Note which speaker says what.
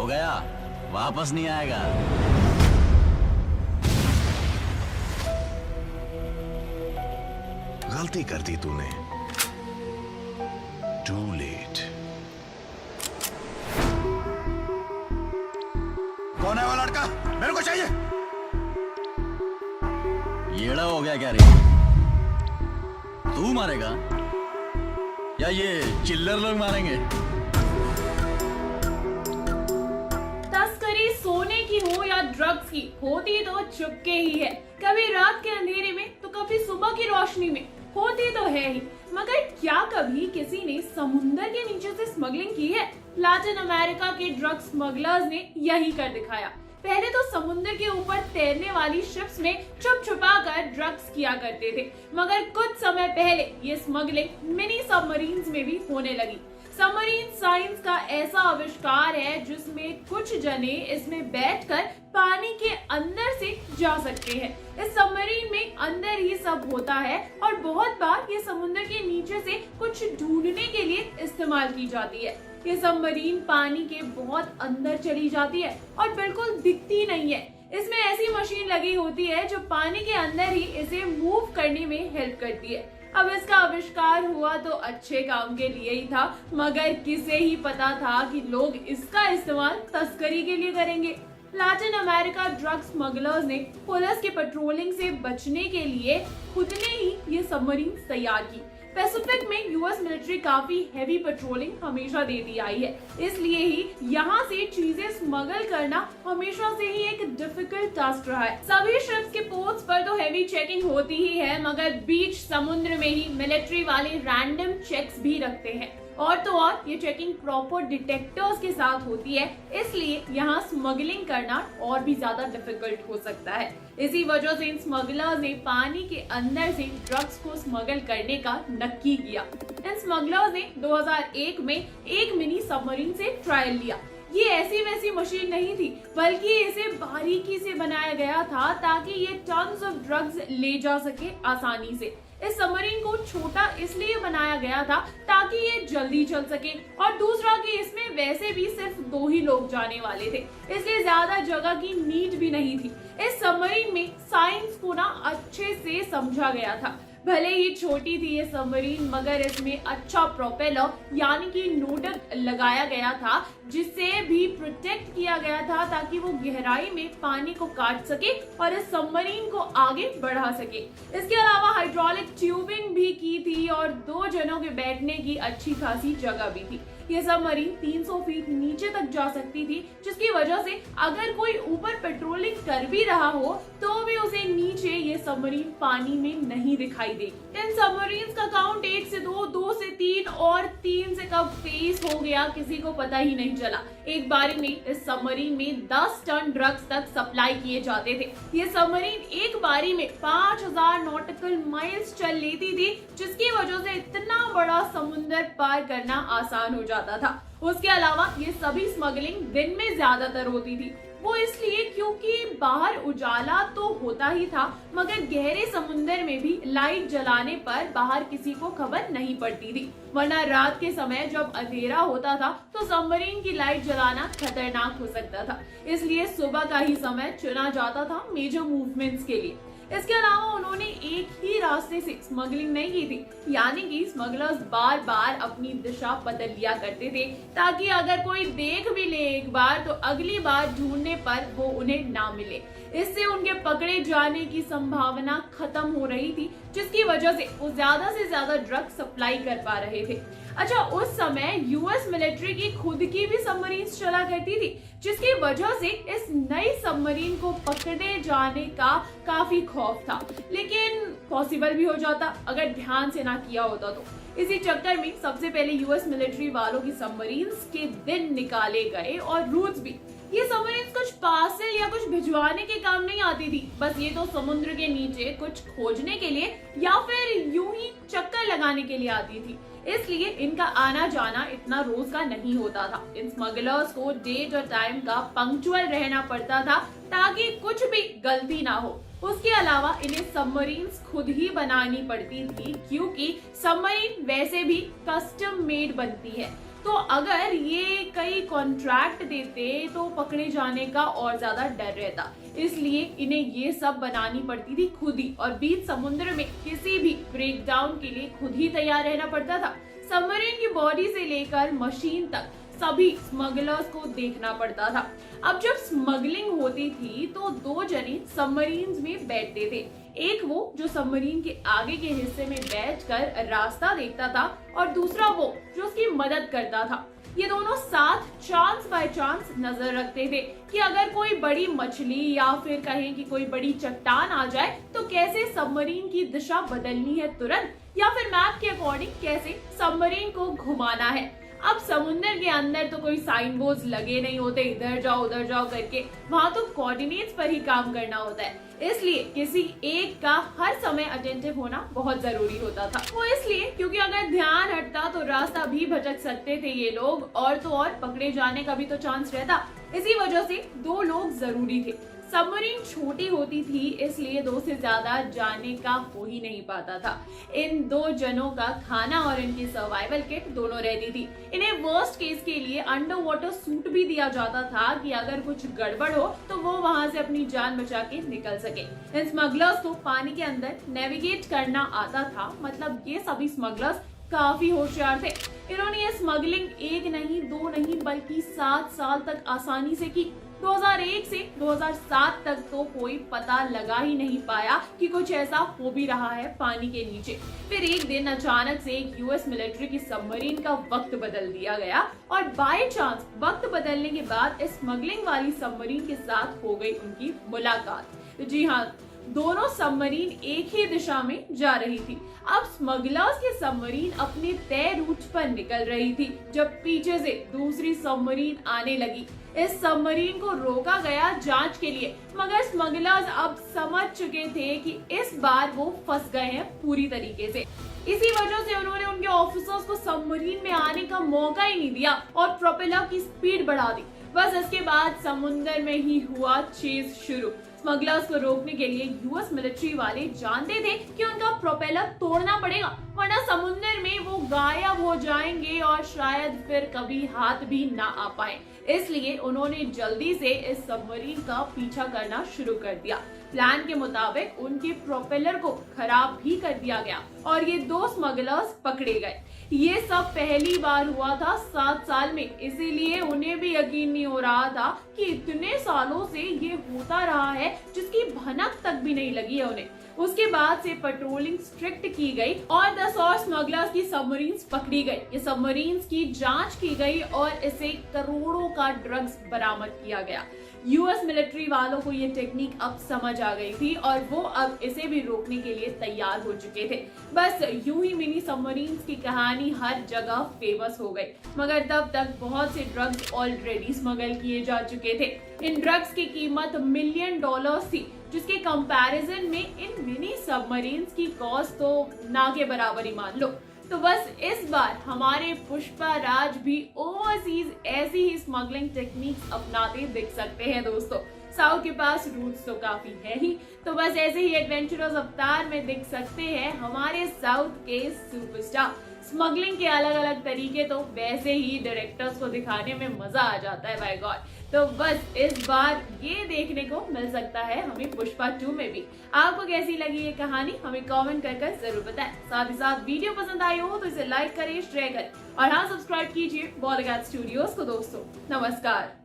Speaker 1: हो गया, वापस नहीं आएगा।
Speaker 2: गलती कर दी तूने। Too late.
Speaker 3: कौन है वो लड़का? मेरे को चाहिए।
Speaker 1: येड़ा हो गया क्या रे? तू मारेगा या ये चिल्लर लोग मारेंगे?
Speaker 4: तस्करी सोने की हो या ड्रग्स की, होती तो चुपके ही है। कभी रात के अंधेरे में तो कभी सुबह की रोशनी में, होती तो है ही। मगर क्या कभी किसी ने समुंदर के नीचे से स्मगलिंग की है? लैटिन अमेरिका के ड्रग स्मगलर्स ने यही कर दिखाया। पहले तो समुद्र के ऊपर तैरने वाली शिप्स में छुप छुपा कर ड्रग्स किया करते थे, मगर कुछ समय पहले ये स्मगलिंग मिनी सबमरीन्स में भी होने लगी। सबमरीन साइंस का ऐसा आविष्कार है जिसमें कुछ जने इसमें बैठकर पानी के अंदर से जा सकते हैं। इस सबमरीन में अंदर ही सब होता है और बहुत बार ये समुद्र के नीचे से कुछ ढूंढने के लिए इस्तेमाल की जाती है। ये सबमरीन पानी के बहुत अंदर चली जाती है और बिल्कुल दिखती नहीं है। इसमें ऐसी मशीन लगी होती है जो पानी के अंदर ही इसे मूव करने में हेल्प करती है। अब इसका आविष्कार हुआ तो अच्छे काम के लिए ही था, मगर किसे ही पता था कि लोग इसका इस्तेमाल तस्करी के लिए करेंगे। लैटिन अमेरिका ड्रग स्मगलर्स ने पुलिस के पेट्रोलिंग से बचने के लिए खुद ने ही ये सबमरीन तैयार की। पैसिफिक में यूएस मिलिट्री काफी हैवी पेट्रोलिंग हमेशा देती आई है, इसलिए ही यहाँ से चीजें स्मगल करना हमेशा से ही एक डिफिकल्ट टास्क रहा है। सभी शिप्स के पोर्ट्स पर तो हैवी चेकिंग होती ही है, मगर बीच समुद्र में ही मिलिट्री वाले रैंडम चेक्स भी रखते हैं। और तो और ये चेकिंग प्रॉपर डिटेक्टर्स के साथ होती है, इसलिए यहाँ स्मगलिंग करना और भी ज्यादा डिफिकल्ट हो सकता है। इसी वजह से इन स्मगलर्स ने पानी के अंदर से ड्रग्स को स्मगल करने का नक्की किया। इन स्मगलर्स ने 2001 में एक मिनी सबमरीन से ट्रायल लिया। ये ऐसी वैसी मशीन नहीं थी, बल्कि इसे बारीकी से बनाया गया था ताकि ये टन्स ऑफ ड्रग्स ले जा सके आसानी से। इस सबमरीन को छोटा इसलिए बनाया गया था ताकि ये जल्दी चल सके, और दूसरा कि इसमें वैसे भी सिर्फ 2 ही लोग जाने वाले थे, इसलिए ज्यादा जगह की नीड भी नहीं थी। इस सबमरीन में साइंस को ना अच्छे से समझा गया था। भले ही छोटी थी ये सबमरीन, मगर इसमें अच्छा प्रोपेलर यानी कि नोडल लगाया गया था, जिससे भी प्रोटेक्ट किया गया था ताकि वो गहराई में पानी को काट सके और इस सबमरीन को आगे बढ़ा सके। इसके अलावा हाइड्रोलिक ट्यूबिंग भी की थी और 2 जनों के बैठने की अच्छी खासी जगह भी थी। ये सबमरीन 300 फीट नीचे तक जा सकती थी, जिसकी वजह से अगर कोई ऊपर पेट्रोलिंग कर भी रहा हो तो भी उसे नीचे ये सबमरीन पानी में नहीं दिखाई देगी। इन सबमरीन्स का काउंट 1 से 2, 2 से 3 और 3 से कब 23 हो गया किसी को पता ही नहीं चला। एक बारी में इस सबमरीन में 10 टन ड्रग्स तक सप्लाई किए जाते थे। ये सबमरीन एक बारी में 5000 नॉटिकल माइल्स चल लेती थी, जिसकी वजह से इतना बड़ा समुद्र पार करना आसान हो जाता था। उसके अलावा ये सभी स्मगलिंग दिन में ज्यादातर होती थी, वो इसलिए क्योंकि बाहर उजाला तो होता ही था, मगर गहरे समुद्र में भी लाइट जलाने पर बाहर किसी को खबर नहीं पड़ती थी। वरना रात के समय जब अंधेरा होता था तो सबमरीन की लाइट जलाना खतरनाक हो सकता था, इसलिए सुबह का ही समय चुना जाता था मेजर मूवमेंट्स के लिए। इसके अलावा उन्होंने एक ही रास्ते से स्मगलिंग नहीं की थी, यानी कि स्मगलर्स बार बार अपनी दिशा बदल लिया करते थे ताकि अगर कोई देख भी ले एक बार तो अगली बार ढूंढने पर वो उन्हें ना मिले। इससे उनके पकड़े जाने की संभावना खत्म हो रही थी, जिसकी वजह से वो ज्यादा से ज्यादा ड्रग सप्लाई कर पा रहे थे। अच्छा, उस समय यूएस मिलिट्री की खुद की भी सबमरीन चला करती थी, जिसकी वजह से इस नई सबमरीन को पकड़े जाने का काफी खौफ था, लेकिन पॉसिबल भी हो जाता अगर ध्यान से ना किया होता तो। इसी चक्कर में सबसे पहले यूएस मिलिट्री वालों की सबमरीन्स के दिन निकाले गए और रूट्स भी। ये सबमरीन्स कुछ पार्सल या कुछ भिजवाने के काम नहीं आती थी, बस ये तो समुद्र के नीचे कुछ खोजने के लिए या फिर यूं ही चक्कर लगाने के लिए आती थी, इसलिए इनका आना जाना इतना रोज का नहीं होता था। इन स्मगलर्स को डेट और टाइम का पंक्चुअल रहना पड़ता था ताकि कुछ भी गलती ना हो। उसके अलावा इन्हें सबमरीन्स खुद ही बनानी पड़ती थी, क्योंकि सबमरीन वैसे भी कस्टम मेड बनती है, तो अगर ये कई कॉन्ट्रैक्ट देते तो पकड़े जाने का और ज्यादा डर रहता, इसलिए इन्हें ये सब बनानी पड़ती थी खुद ही, और बीच समुद्र में किसी भी ब्रेकडाउन के लिए खुद ही तैयार रहना पड़ता था। सबमरीन की बॉडी से लेकर मशीन तक सभी स्मगलर्स को देखना पड़ता था। अब जब स्मगलिंग होती थी तो 2 जने सबमरीन्स में बैठते थे, एक वो जो सबमरीन के आगे के हिस्से में बैठकर रास्ता देखता था और दूसरा वो जो उसकी मदद करता था। ये दोनों साथ चांस बाय चांस नजर रखते थे कि अगर कोई बड़ी मछली या फिर कहें कि कोई बड़ी चट्टान आ जाए तो कैसे सबमरीन की दिशा बदलनी है तुरंत, या फिर मैप के अकॉर्डिंग कैसे सबमरीन को घुमाना है। अब समुद्र के अंदर तो कोई साइन बोर्ड लगे नहीं होते इधर जाओ उधर जाओ करके, वहां तो कोऑर्डिनेट्स पर ही काम करना होता है, इसलिए किसी एक का हर समय अटेंटिव होना बहुत जरूरी होता था। वो इसलिए क्योंकि अगर ध्यान हटता तो रास्ता भी भटक सकते थे ये लोग, और तो और पकड़े जाने का भी तो चांस रहता। इसी वजह से 2 लोग जरूरी थे। सबमरीन छोटी होती थी इसलिए 2 से ज्यादा जाने का हो ही नहीं पाता था। इन 2 जनों का खाना और इनकी सर्वाइवल किट दोनों रहती थी। इन्हें वर्स्ट केस के लिए अंडर वाटर सूट भी दिया जाता था कि अगर कुछ गड़बड़ हो तो वो वहां से अपनी जान बचा के निकल सके। इन स्मगलर्स को पानी के अंदर नेविगेट करना आता था, मतलब ये सभी स्मगलर्स काफी होशियार थे। इन्होंने ये स्मगलिंग 1 नहीं 2 नहीं बल्कि 7 साल तक आसानी से की। 2001 से 2007 तक तो कोई पता लगा ही नहीं पाया कि कुछ ऐसा हो भी रहा है पानी के नीचे। फिर एक दिन अचानक से एक यूएस मिलिट्री की सबमरीन का वक्त बदल दिया गया और बाय चांस वक्त बदलने के बाद इस स्मगलिंग वाली सबमरीन के साथ हो गई उनकी मुलाकात। जी हाँ, दोनों सबमरीन एक ही दिशा में जा रही थी। अब स्मगलर्स की सबमरीन अपने तय रूट पर निकल रही थी जब पीछे से दूसरी सबमरीन आने लगी। इस सबमरीन को रोका गया जांच के लिए, मगर स्मगलर्स अब समझ चुके थे कि इस बार वो फंस गए हैं पूरी तरीके से। इसी वजह से उन्होंने उनके ऑफिसर्स को सबमरीन में आने का मौका ही नहीं दिया और प्रोपेलर की स्पीड बढ़ा दी। बस इसके बाद समुद्र में ही हुआ चेज शुरू। स्मगलर्स को रोकने के लिए यूएस मिलिट्री वाले जानते थे कि उनका प्रोपेलर तोड़ना पड़ेगा, वरना समुद्र में वो गायब हो जाएंगे और शायद फिर कभी हाथ भी ना आ पाए। इसलिए उन्होंने जल्दी से इस सबमरीन का पीछा करना शुरू कर दिया। प्लान के मुताबिक उनके प्रोपेलर को खराब भी कर दिया गया और ये 2 स्मगलर्स पकड़े गए। ये सब पहली बार हुआ था 7 साल में, इसीलिए उन्हें भी यकीन नहीं हो रहा था कि इतने सालों से ये होता रहा है जिसकी भनक तक भी नहीं लगी है उन्हें। उसके बाद से पेट्रोलिंग स्ट्रिक्ट की गई और 10 और स्मगलर्स की सबमरीन्स पकड़ी गई। ये सबमरीन्स की जांच की गई और इसे करोड़ों का ड्रग्स बरामद किया गया। यूएस मिलिट्री वालों को ये टेक्निक अब समझ आ गई थी और वो अब इसे भी रोकने के लिए तैयार हो चुके थे। बस यूं ही मिनी सबमरीन्स की कहानी हर जगह फेमस हो गई, मगर तब तक बहुत से ड्रग्स ऑलरेडी स्मगल किए जा चुके थे। इन ड्रग्स की कीमत $1 मिलियन थी, जिसके कंपैरिजन में इन मिनी सबमरीन्स की कॉस्ट तो ना के बराबर ही मान लो। तो बस इस बार हमारे पुष्पा राज भी ओवरसीज ऐसी ही स्मगलिंग टेक्निक्स अपनाते दिख सकते हैं दोस्तों। साउथ के पास रूट्स तो काफी है ही, तो बस ऐसे ही एडवेंचरस अवतार में दिख सकते हैं हमारे साउथ के सुपरस्टार। स्मगलिंग के अलग अलग तरीके तो वैसे ही डायरेक्टर्स को दिखाने में मजा आ जाता है, बाय गॉड। तो बस इस बार ये देखने को मिल सकता है हमें पुष्पा 2 में भी। आपको कैसी लगी ये कहानी हमें कमेंट कर जरूर बताएं। साथ ही साथ वीडियो पसंद आई हो तो इसे लाइक करें, शेयर करें और हाँ, सब्सक्राइब कीजिए बॉलीवुड स्टूडियोज को दोस्तों। नमस्कार।